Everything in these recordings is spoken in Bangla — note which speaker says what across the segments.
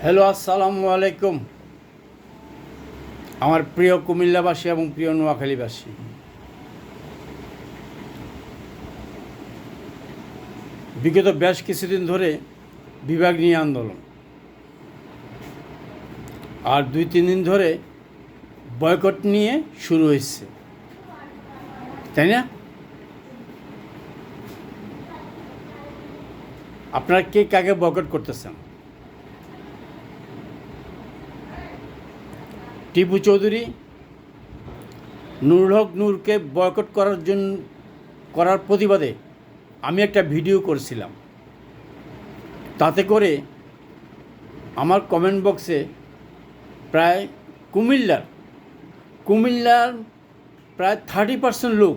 Speaker 1: হ্যালো, আসসালামু আলাইকুম। আমার প্রিয় কুমিল্লাবাসী এবং প্রিয় নোয়াখালীবাসী, বিগত বেশ কিছুদিন ধরে বিভাগ নিয়ে আন্দোলন, আর 2-3 দিন ধরে বয়কট নিয়ে শুরু হয়েছে, তাই না? আপনারা কে কাকে বয়কট করতেছেন? টিপু চৌধুরী নুরুল হক নূরকে বয়কট করার প্রতিবাদে আমি একটা ভিডিও করছিলাম। তাতে করে আমার কমেন্ট বক্সে প্রায় কুমিল্লার প্রায় 30% লোক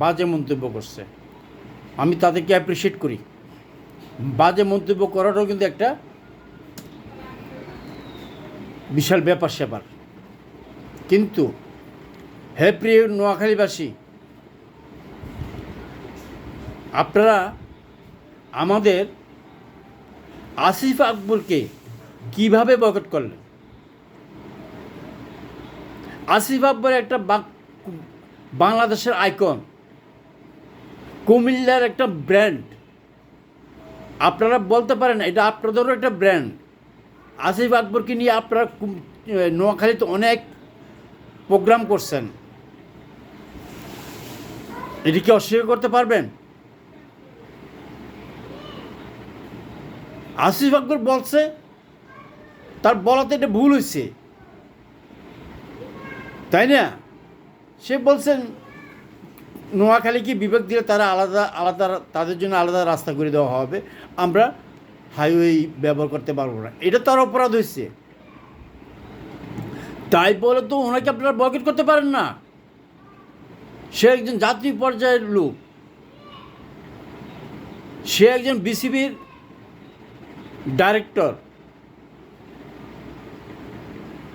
Speaker 1: বাজে মন্তব্য করছে। আমি তাদেরকে অ্যাপ্রিসিয়েট করি। বাজে মন্তব্য করাটাও কিন্তু একটা বিশাল ব্যাপার। কিন্তু হে প্রিয় নোয়াখালীবাসী, আপনারা আমাদের আসিফ আকবরকে কিভাবে বয়কট করলেন? আসিফ আকবর একটা বাংলাদেশের আইকন, কুমিল্লার একটা ব্র্যান্ড। আপনারা বলতে পারেন এটা আপনাদেরও একটা ব্র্যান্ড। আসিফ আকবরকে নিয়ে আপনারা নোয়াখালীতে অনেক প্রোগ্রাম করছেন, এটি কি অস্বীকার করতে পারবেন? আসিফ আকবর বলছে, তার বলাতে এটা ভুল হয়েছে, তাই না? সে বলছেন নোয়াখালীকে বিভাগ দিলে তারা আলাদা তাদের জন্য আলাদা রাস্তা করে দেওয়া হবে, আমরা হাইওয়ে ব্যবহার করতে পারবো না। এটা তার অপরাধ হয়েছে। তাই বলে তো ওনাকে আপনারা বয়কট করতে পারেন না। সে একজন জাতীয় পর্যায়ের লোক, সে একজন বিসিবির ডাইরেক্টর,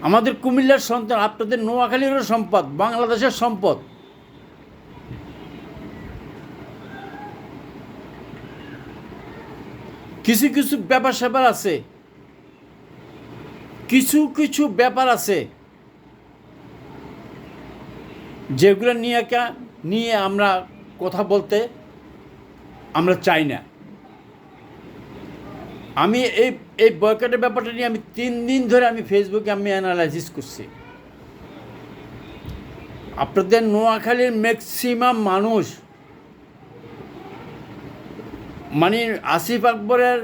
Speaker 1: আমাদের কুমিল্লার সন্তান, আপনাদের নোয়াখালীরও সম্পদ, বাংলাদেশের সম্পদ। কিছু কিছু ব্যাপার আছে, কিছু ব্যাপার আছে যেগুলো নিয়ে আমরা কথা বলতে আমরা চাই না। আমি এই বয়কটের ব্যাপারটা নিয়ে আমি 3 দিন ধরে আমি ফেসবুকে অ্যানালাইসিস করছি। আপনাদের নোয়াখালীর ম্যাক্সিমাম মানুষ মানে আসিফ আকবরের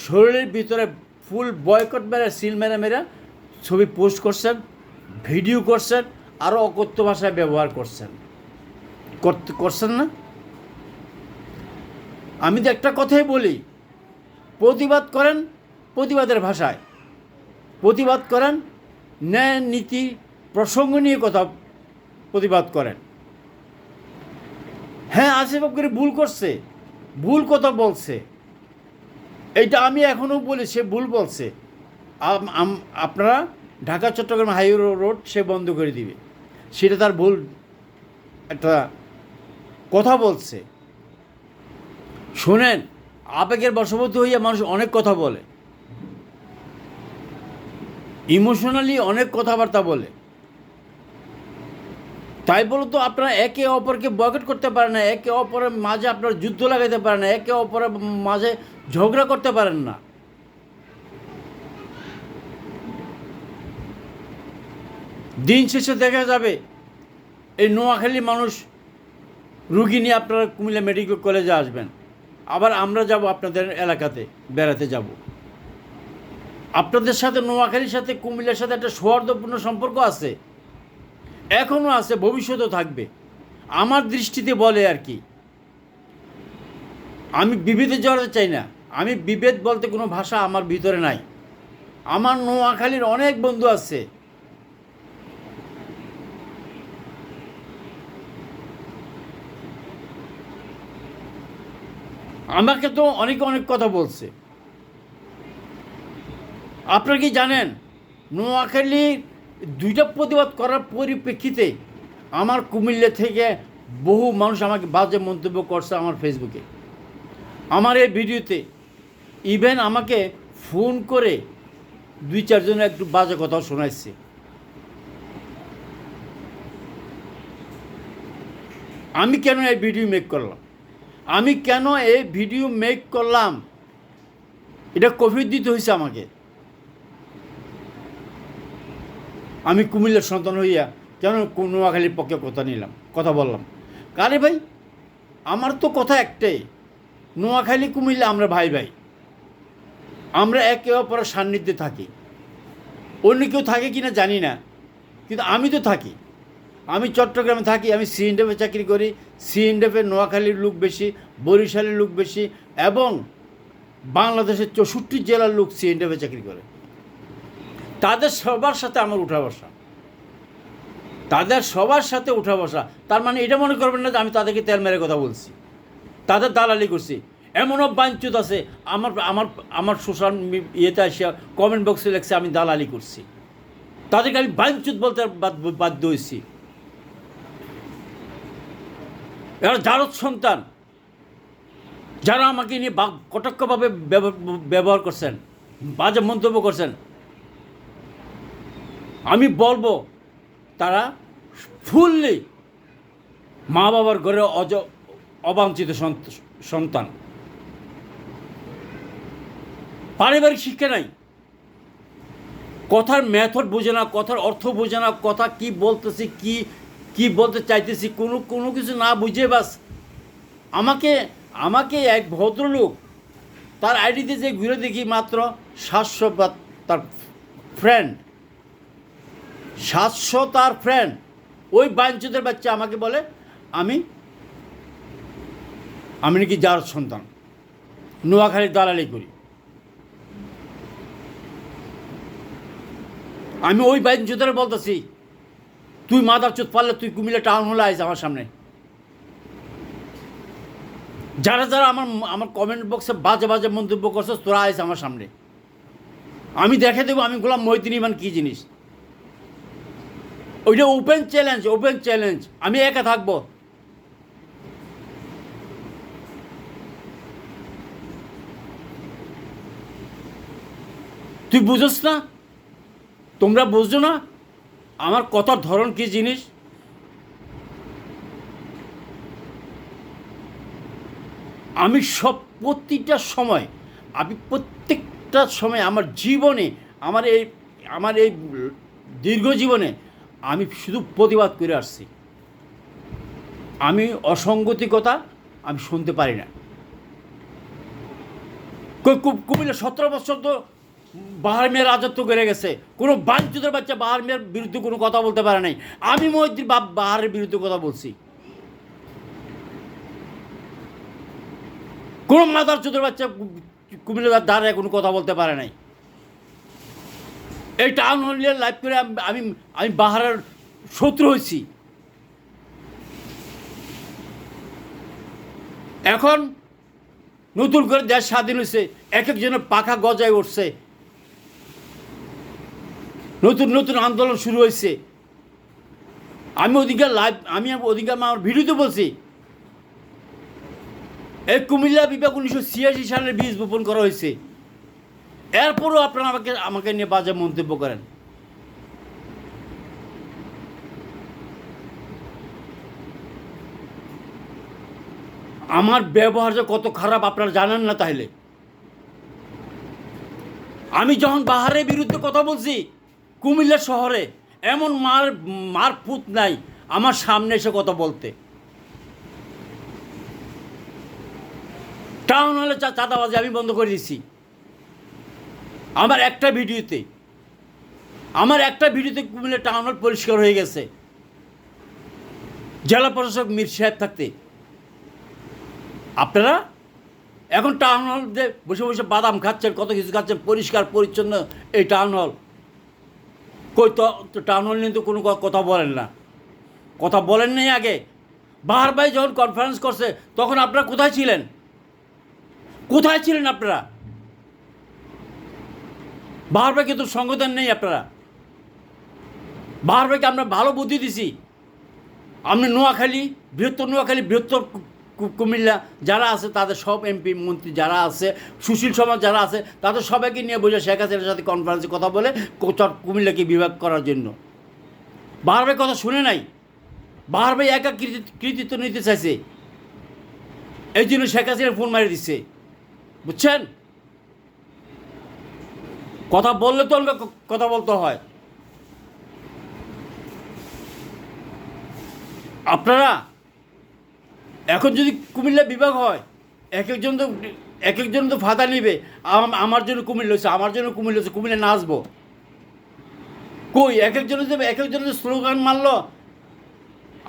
Speaker 1: শরীরের ভিতরে ফুল বয়কট সিল মেরা ছবি পোস্ট করছেন, ভিডিও করছেন, আরও অকথ্য ভাষায় ব্যবহার করছেন না? আমি তো একটা কথাই বলি, প্রতিবাদ করেন প্রতিবাদের ভাষায়, প্রতিবাদ করেন ন্যায় নীতি প্রসঙ্গ নিয়ে কথা প্রতিবাদ করেন। হ্যাঁ, আসিফ আকবর ভুল করছে, ভুল কথা বলছে, এইটা আমি এখনও বলি সে ভুল বলছে। আপনারা ঢাকা চট্টগ্রাম হাইওয়ে রোড সে বন্ধ করে দিবে, সেটা তার ভুল একটা কথা বলছে। শোনেন, আবেগের বশবর্তী হইয়া মানুষ অনেক কথা বলে, ইমোশনালি অনেক কথাবার্তা বলে। তাই বলে তো আপনারা একে অপরকে বয়কট করতে পারেন না, একে অপরের মাঝে আপনারা যুদ্ধ লাগাইতে পারেন না, একে অপরের মাঝে ঝগড়া করতে পারেন না। দিন শেষে দেখা যাবে এই নোয়াখালী মানুষ রুগী নিয়ে আপনারা কুমিল্লা মেডিকেল কলেজে আসবেন, আবার আমরা যাব আপনাদের এলাকাতে বেড়াতে যাব। আপনাদের সাথে নোয়াখালীর সাথে কুমিল্লার সাথে একটা সৌহার্দ্যপূর্ণ সম্পর্ক আছে, এখনও আছে, ভবিষ্যতেও থাকবে। আমার দৃষ্টিতে বলে আর কি, আমি বিভেদে জড়াতে চাই না। আমি বিভেদ বলতে কোনো ভাষা আমার ভিতরে নাই। আমার নোয়াখালীর অনেক বন্ধু আছে, আমাকে তো অনেক কথা বলছে। আপনারা কি জানেন, নোয়াখালী 2টা প্রতিবাদ করার পরিপ্রেক্ষিতে আমার কুমিল্লা থেকে বহু মানুষ আমাকে বাজে মন্তব্য করছে আমার ফেসবুকে, আমার এই ভিডিওতে। ইভেন আমাকে ফোন করে দুই চারজন একটু বাজে কথাও শোনাইছে। আমি কেন এই ভিডিও মেক করলাম? আমি কেন এই ভিডিও মেক করলাম? এটা কোভিড দিতে হয়েছে আমাকে। আমি কুমিল্লার সন্তান হইয়া কেন নোয়াখালীর পক্ষে কথা বললাম? কারে ভাই, আমার তো কথা একটাই, নোয়াখালী কুমিল্লা আমরা ভাই ভাই, আমরা একে অপরের সান্নিধ্যে থাকি। অন্য কেউ থাকে কি না জানি না, কিন্তু আমি তো থাকি। আমি চট্টগ্রামে থাকি, আমি সিএনডিএফে চাকরি করি। সিএনডিএফে নোয়াখালীর লোক বেশি, বরিশালের লোক বেশি, এবং বাংলাদেশের 64 জেলার লোক সিএনডিএফে চাকরি করে। তাদের সবার সাথে আমার উঠা বসা, তাদের সবার সাথে উঠা বসা। তার মানে এটা মনে করবেন না যে আমি তাদেরকে তেল মেরে কথা বলছি, তাদের দালালি করছি। এমনও বাঞ্চুত আছে আমার আমার আমার সোশ্যাল ইয়েতে আসিয়া কমেন্ট বক্সে লেখছে আমি দালালি করছি। তাদেরকে আমি বাঞ্চুত বলতে বাধ্য হয়েছি। এরা জারদ সন্তান, যারা আমাকে নিয়ে কটাক্ষভাবে ব্যবহার করছেন, বাজে মন্তব্য করছেন, আমি বলবো তারা ফুললি মা বাবার ঘরে অবাঞ্ছিত সন্তান। পারিবারিক শিক্ষা নাই, কথার মেথড বোঝে না, কথার অর্থ বোঝে না, কথা কি বলতেছি, কি বলতে চাইতেছি, কোনো কিছু না বুঝে বাস আমাকে এক ভদ্রলোক তার আইডিতে যে ঘুরে দেখি মাত্র 700, বা তার ফ্রেন্ড 700, তার ফ্রেন্ড। ওই বাঞ্চুদের বাচ্চা আমাকে বলে আমি নাকি যার সন্তান, নোয়াখালীর দালালি করি। আমি ওই বাঞ্চুদের বলতেছি, তুই মাদার চোদ পারলে তুই কুমিল্লা টাউন হলে আইস আমার সামনে। যারা যারা আমার কমেন্ট বক্সে বাজে মন্তব্য করছো তোরা আইস আমার সামনে, আমি দেখে দেবো আমি গোলাম মহিউদ্দিন ইমান কী জিনিস। ওইটা ওপেন চ্যালেঞ্জ। আমি একা থাকবো। তুই বুঝোস না, তোমরা বুঝছো না আমার কথার ধরন কী জিনিস। আমি প্রত্যেকটা সময় আমার জীবনে, আমার এই দীর্ঘ জীবনে আমি শুধু প্রতিবাদ করে আসছি। আমি অসঙ্গতিকতা আমি শুনতে পারি না। কুমিল্লা 17 বছর তো বাহার মেয়ের রাজত্ব করে গেছে, কোনো বাঞ্চুদের বাচ্চা বাহার মেয়ের বিরুদ্ধে কোনো কথা বলতে পারে নাই। আমি মহিউদ্দিন বাহারের বিরুদ্ধে কথা বলছি। কোনো মাদার চোদের বাচ্চা কুমিল্লার দ্বারা কোনো কথা বলতে পারে নাই। এই টাউন হল লাইভ করে আমি বাহারের শত্রু হয়েছি। এখন নতুন করে দেশ স্বাধীন হয়েছে, এক একজনের পাখা গজায় উঠছে, নতুন আন্দোলন শুরু হয়েছে। আমি আমার ভিডিওতে বলছি, এই কুমিল্লা বিভাগ 1986 সালে বীজ বপন করা হয়েছে। এরপরও আপনারা আমাকে নিয়ে বাজে মন্তব্য করেন। আমার ব্যবহার যে কত খারাপ আপনারা জানেন না। তাহলে আমি যখন বাহারের বিরুদ্ধে কথা বলছি কুমিল্লা শহরে, এমন মার ফুট নাই আমার সামনে এসে কথা বলতে। টাউন হলে চাঁদাবাজি আমি বন্ধ করে দিছি। আমার একটা ভিডিওতে কুমিল্লা টাউন হল পরিষ্কার হয়ে গেছে, জেলা প্রশাসক মীর সাহেব থাকতে। আপনারা এখন টাউন হল বসে বসে বাদাম খাচ্ছেন, কত কিছু খাচ্ছেন, পরিষ্কার পরিচ্ছন্ন এই টাউন হল। কই তো টাউন হল নিয়ে তো কোনো কথা বলেন না, কথা বলেন নাই। আগে বাহার ভাই যখন কনফারেন্স করছে তখন আপনারা কোথায় ছিলেন আপনারা? বাহার ভাইকে তো সঙ্গ দেন নেই আপনারা। বাহার ভাইকে আমরা ভালো বুদ্ধি দিছি। আপনি বৃহত্তর কুমিল্লা যারা আছে তাদের সব এমপি মন্ত্রী যারা আছে সুশীল সমাজ যারা আছে তাদের সবাইকে নিয়ে বসে শেখ হাসিনার সাথে কনফারেন্সে কথা বলে কুমিল্লাকে বিভাগ করার জন্য। বাহার ভাই কথা শুনে নাই, বাহার ভাই একা কৃতিত্ব নিতে চাইছে, এই জন্য শেখ হাসিনা ফোন মারি দিচ্ছে, বুঝছেন? কথা বললে তো অন্য কথা বলতে হয়। আপনারা এখন যদি কুমিল্লা বিভাগ হয় এক একজন তো ফাঁদা নিবে, আমার জন্য কুমিল্লা হচ্ছে, আমার জন্য কুমিল্লা হচ্ছে, কুমিল্লা নাচবো কই? এক একজনের স্লোগান মারলো,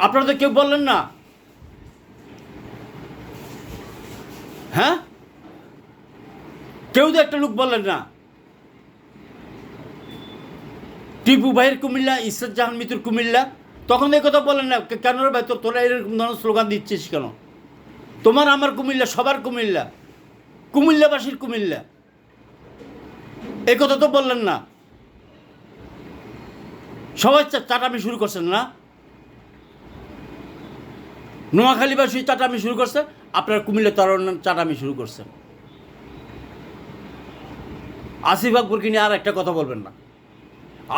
Speaker 1: আপনারা তো কেউ বললেন না, হ্যাঁ? কেউ তো একটা লোক বললেন না। টিপু ভাইয়ের কুমিল্লা, ইসরাত জাহান মিতুর কুমিল্লা, তখন এই কথা বলেন না কেন রে ভাই? তোরা এরকম ধরনের স্লোগান দিচ্ছিস কেন? তোমার আমার কুমিল্লা, সবার কুমিল্লা, কুমিল্লাবাসীর কুমিল্লা, এই কথা তো বললেন না। সবাই চাটামি শুরু করছেন না? নোয়াখালীবাসী চাটামি শুরু করছে, আপনার কুমিল্লা তরুণ চাটামি শুরু করছেন। আসিফ আকবরকে নিয়ে আর একটা কথা বলবেন না।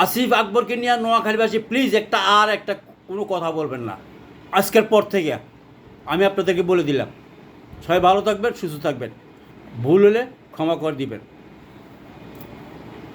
Speaker 1: আসিফ আকবরকে নিয়ে নোয়াখালীবাসী প্লিজ একটা কোনো কথা বলবেন না আজকের পর থেকে। আমি আপনাদেরকে বলে দিলাম। সবাই ভালো থাকবেন, সুস্থ থাকবেন, ভুল হলে ক্ষমা করে দিবেন।